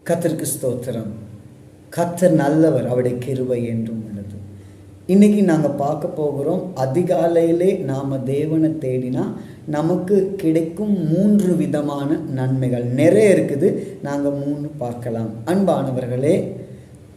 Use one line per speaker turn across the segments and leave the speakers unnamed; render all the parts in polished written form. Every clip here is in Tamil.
கர்த்தருக்கு ஸ்தோத்திரம். கர்த்தர் நல்லவர், அவருடைய கிருபை என்றும் உள்ளது. இன்னைக்கு நாங்கள் பார்க்க போகிறோம், அதிகாலையிலே நாம் தேவனை தேடினா நமக்கு கிடைக்கும் 3 விதமான நன்மைகள். நிறைய இருக்குது, நாங்கள் 3 பார்க்கலாம். அன்பானவர்களே,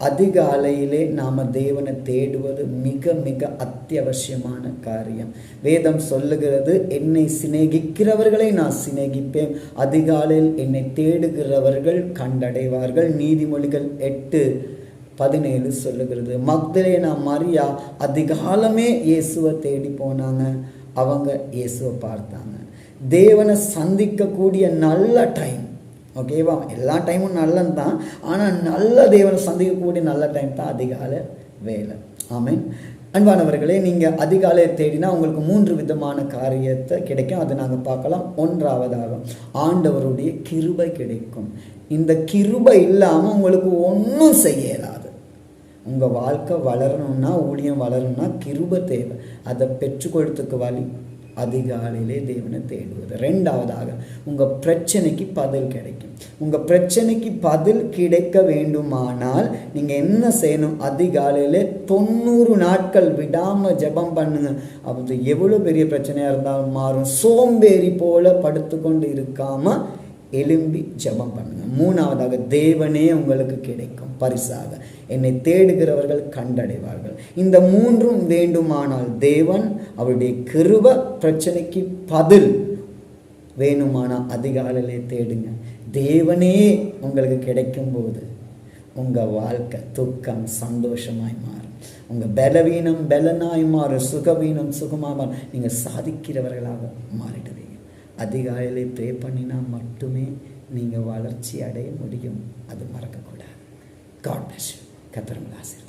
அதிகாலையிலே நாம் தேவனை தேடுவது மிக மிக அத்தியாவசியமான காரியம். வேதம் சொல்லுகிறது, என்னை சிநேகிக்கிறவர்களை நான் சிநேகிப்பேன், அதிகாலையில் என்னை தேடுகிறவர்கள் கண்டடைவார்கள். நீதிமொழிகள் 8:17 சொல்லுகிறது. மக்தலேனா மரியா அதிகாலமே இயேசுவை தேடி போனாங்க. அவங்க இயேசுவை பார்த்தாங்க. தேவனை சந்திக்கக்கூடிய நல்ல டைம், ஓகேவா? எல்லா டைமும் நல்லது தான், ஆனால் நல்ல தேவனை சந்திக்கக்கூடிய நல்ல டைம் தான் அதிகாலை வேலை. ஆமென். அன்பானவர்களே, நீங்கள் அதிகாலையை தேடினா உங்களுக்கு 3 விதமான காரியத்தை கிடைக்கும். அதை நாங்கள் பார்க்கலாம். ஒன்றாவதாக ஆண்டவருடைய கிருபை கிடைக்கும். இந்த கிருபை இல்லாமல் உங்களுக்கு ஒன்றும் செய்ய இயலாது. உங்கள் வாழ்க்கை வளரணும்னா, ஊழியம் வளரணும்னா கிருபை தேவை. அதை பெற்றுக்கொள்றதுக்கு வழி அதிகாலையிலே தேவனை தேடுவது. 2ஆவதாக உங்கள் பிரச்சனைக்கு பதில் கிடைக்கும். உங்கள் பிரச்சனைக்கு பதில் கிடைக்க வேண்டுமானால் நீங்கள் என்ன செய்யணும்? அதிகாலையிலே 90 நாட்கள் விடாமல் ஜெபம் பண்ணுங்க. அப்போ எவ்வளோ பெரிய பிரச்சனையாக இருந்தாலும் மாறும். சோம்பேறி போல படுத்துக்கொண்டு இருக்காமல் எழும்பி ஜெபம் பண்ணுங்க. 3ஆவதாக தேவனே உங்களுக்கு கிடைக்கும் பரிசாக. என்னை தேடுகிறவர்கள் கண்டடைவார்கள். இந்த 3ம் வேண்டுமானால் தேவன், அவருடைய கிருபை, பிரச்சனைக்கு பதில் வேணுமானால் அதிகாலையிலே தேடுங்க. தேவனே உங்களுக்கு கிடைக்கும் போது உங்கள் வாழ்க்கை துக்கம் சந்தோஷமாய் மாறும். உங்கள் பலவீனம் பலனாய் மாறும். சுகவீனம் சுகமாக மாறும். நீங்கள் சாதிக்கிறவர்களாக மாறிடுவீங்க. அதிகாலையிலே ப்ரே பண்ணினா மட்டுமே நீங்கள் வளர்ச்சி அடைய முடியும். அது மறக்கக்கூடாது. God bless you. கர்த்தர் உங்களை ஆசீர்வதிப்பார்.